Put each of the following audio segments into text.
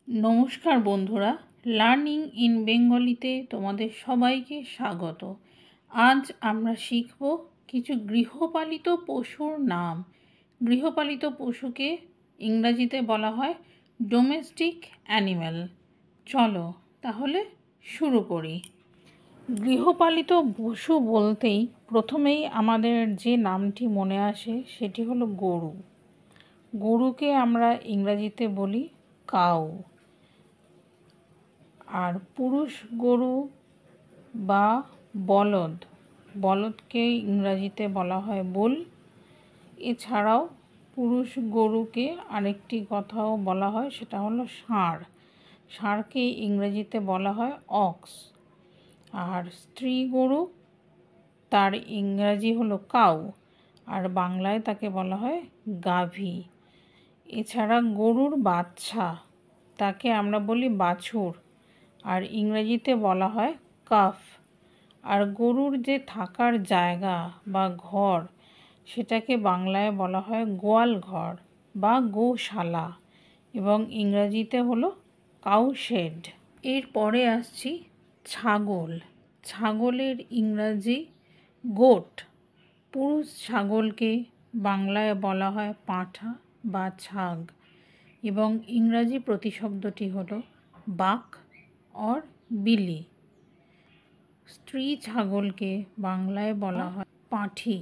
নমস্কার বন্ধুরা, learning in বেঙ্গলিতে তোমাদের সবাইকে স্বাগত। আজ আমরা শিখব কিছু গৃহপালিত পশুর নাম। গৃহপালিত পশুকে ইংরেজিতে বলা হয় ডোমেস্টিক অ্যানিম্যাল। চলো তাহলে শুরু করি। গৃহপালিত পশু বলতেই প্রথমেই আমাদের যে নামটি মনে আসে সেটি হলো গরু। গরুকে আমরা ইংরেজিতে বলি কাউ। আর পুরুষ গরু বা বলদকে ইংরাজিতে বলা হয় বুল। এছাড়াও পুরুষ গরুকে আরেকটি কথাও বলা হয়, সেটা হলো ষাঁড়। ষাঁড়কে ইংরেজিতে বলা হয় অক্স। আর স্ত্রী গরু, তার ইংরাজি হলো কাউ, আর বাংলায় তাকে বলা হয় গাভী। এছাড়া গরুর বাচ্চা, তাকে আমরা বলি বাছুর, আর ইংরেজিতে বলা হয় কাফ। আর গরুর যে থাকার জায়গা বা ঘর, সেটাকে বাংলায় বলা হয় গোয়াল ঘর বা গোশালা, এবং ইংরেজিতে হলো কাউ শেড। এরপরে আসছি ছাগল। ছাগলের ইংরাজি গোট। পুরুষ ছাগলকে বাংলায় বলা হয় পাঁঠা বা ছাগ, এবং ইংরাজি প্রতিশব্দটি হলো বাক অর বিলি। স্ত্রী ছাগলকে বাংলায় বলা হয় পাঁঠি,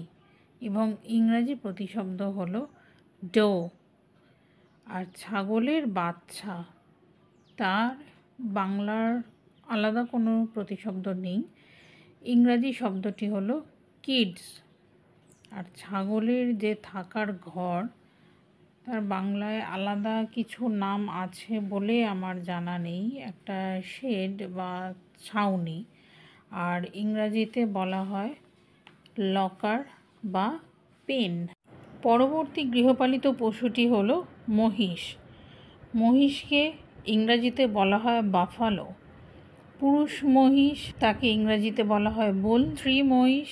এবং ইংরাজি প্রতিশব্দ হলো ডো। আর ছাগলের বাচ্চা, তার বাংলার আলাদা কোনো প্রতিশব্দ নেই, ইংরাজি শব্দটি হলো কিডস। আর ছাগলের যে থাকার ঘর, তার বাংলায় আলাদা কিছু নাম আছে বলে আমার জানা নেই, একটা শেড বা ছাউনি। আর ইংরাজিতে বলা হয় লকার বা পেন। পরবর্তী গৃহপালিত পশুটি হলো মহিষ। মহিষকে ইংরাজিতে বলা হয় বাফালো। পুরুষ মহিষ, তাকে ইংরাজিতে বলা হয় বুল। স্ত্রী মহিষ,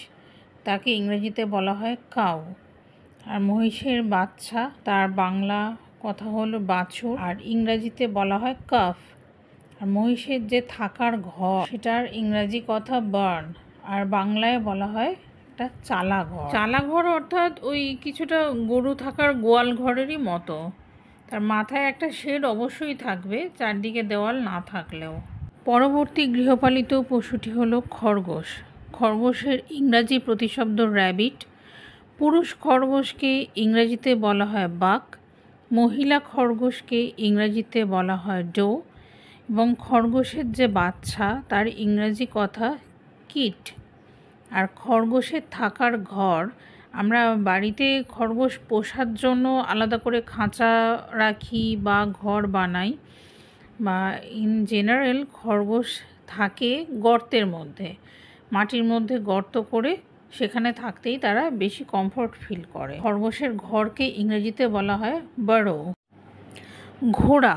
তাকে ইংরেজিতে বলা হয় কাউ। আর মহিষের বাচ্চা, তার বাংলা কথা হলো বাছুর, আর ইংরাজিতে বলা হয় কাফ। আর মহিষের যে থাকার ঘর, সেটার ইংরাজি কথা বার্ন, আর বাংলায় বলা হয় একটা চালাঘর। চালাঘর অর্থাৎ ওই কিছুটা গরু থাকার গোয়াল ঘরেরই মতো। তার মাথায় একটা শেড অবশ্যই থাকবে, চারদিকে দেওয়াল না থাকলেও। পরবর্তী গৃহপালিত পশুটি হলো খরগোশ। খরগোশের ইংরাজি প্রতিশব্দ র্যাবিট। পুরুষ খরগোশকে ইংরেজিতে বলা হয় বাক। মহিলা খরগোশকে ইংরেজিতে বলা হয় ডো, এবং খরগোশের যে বাচ্চা, তার ইংরেজি কথা কিট। আর খরগোশের থাকার ঘর, আমরা বাড়িতে খরগোশ পোষার জন্য আলাদা করে খাঁচা রাখি বা ঘর বানাই, বা ইন জেনারেল খরগোশ থাকে গর্তের মধ্যে, মাটির মধ্যে গর্ত করে সেখানে থাকতেই তারা বেশি কমফোর্ট ফিল করে। খরগোশের ঘরকে ইংরেজিতে বলা হয় বারো। ঘোড়া।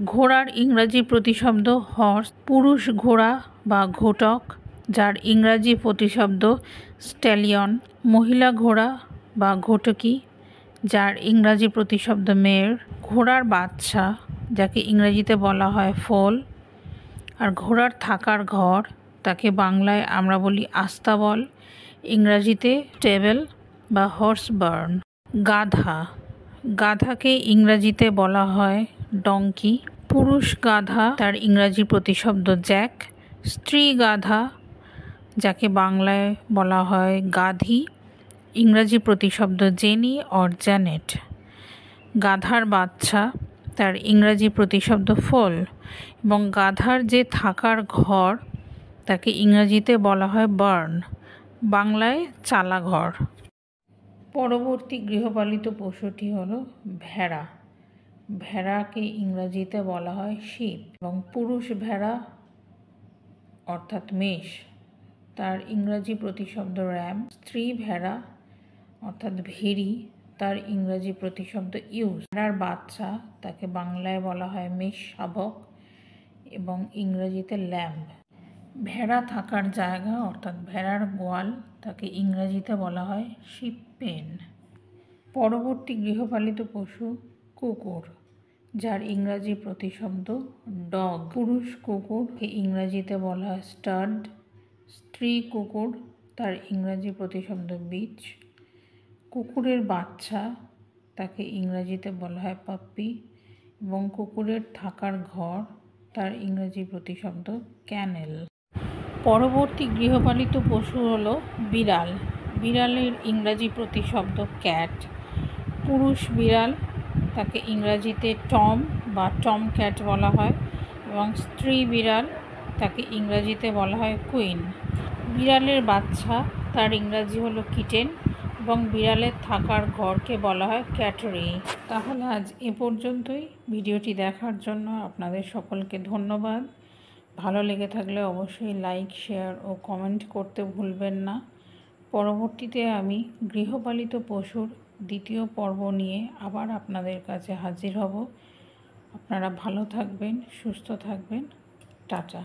ঘোড়ার ইংরাজি প্রতিশব্দ হর্স। পুরুষ ঘোড়া বা ঘোটক, যার ইংরাজি প্রতিশব্দ স্ট্যালিয়ন। মহিলা ঘোড়া বা ঘোটকি, যার ইংরাজি প্রতিশব্দ মের। ঘোড়ার বাচ্চা, যাকে ইংরেজিতে বলা হয় ফোল। আর ঘোড়ার থাকার ঘর, তাকে বাংলায় আমরা বলি আস্তাবল, ইংরাজিতে স্টেবল বা হর্স বার্ন। গাধা। গাধাকে ইংরাজিতে বলা হয় ডঙ্কি। পুরুষ গাধা, তার ইংরাজি প্রতিশব্দ জ্যাক। স্ত্রী গাধা, যাকে বাংলায় বলা হয় গাধি, ইংরাজি প্রতিশব্দ জেনি অর জ্যানেট। গাধার বাচ্চা, তার ইংরাজি প্রতিশব্দ ফোল, এবং গাধার যে থাকার ঘর, তাকে ইংরাজিতে বলা হয় বার্ন, বাংলায় চালাঘর। পরবর্তী গৃহপালিত পশুটি হলো ভেড়া। ভেড়াকে ইংরাজিতে বলা হয় শিপ, এবং পুরুষ ভেড়া অর্থাৎ মেষ, তার ইংরাজি প্রতিশব্দ র্যাম। স্ত্রী ভেড়া অর্থাৎ ভেড়ি, তার ইংরাজি প্রতিশব্দ ইউজ। ভেড়ার বাচ্চা, তাকে বাংলায় বলা হয় মেষ শাবক, এবং ইংরেজিতে ল্যাম্ব। ভেড়া থাকার জায়গা অর্থাৎ ভেড়ার গোয়াল, তাকে ইংরেজিতে বলা হয় শিপ পেন। পরবর্তী গৃহপালিত পশু কুকুর। যার ইংরাজি প্রতিশব্দ ডগ। পুরুষ কুকুরকে ইংরাজিতে বলা হয় স্টাড। স্ত্রী কুকুর, তার ইংরাজি প্রতিশব্দ বিচ। কুকুরের বাচ্চা, তাকে ইংরাজিতে বলা হয় পাপ্পি। এবং কুকুরের থাকার ঘর, তার ইংরাজি প্রতিশব্দ ক্যানেল। পরবর্তী গৃহপালিত পশু হলো বিড়াল। বিড়ালের ইংরাজি প্রতিশব্দ ক্যাট। পুরুষ বিড়াল, তাকে ইংরাজিতে টম বা টম ক্যাট বলা হয়। এবং স্ত্রী বিড়াল, তাকে ইংরাজিতে বলা হয় কুইন। বিড়ালের বাচ্চা, তার ইংরাজি হলো কিটেন। এবং বিড়ালের থাকার ঘরকে বলা হয় ক্যাটারি। তাহলে আজ এ পর্যন্তই। ভিডিওটি দেখার জন্য আপনাদের সকলকে ধন্যবাদ। ভালো লেগে থাকলে অবশ্যই লাইক, শেয়ার ও কমেন্ট করতে ভুলবেন না। পরবর্তীতে আমি গৃহপালিত পশুর দ্বিতীয় পর্ব নিয়ে আবার আপনাদের কাছে হাজির হব। আপনারা ভালো থাকবেন, সুস্থ থাকবেন। টাটা।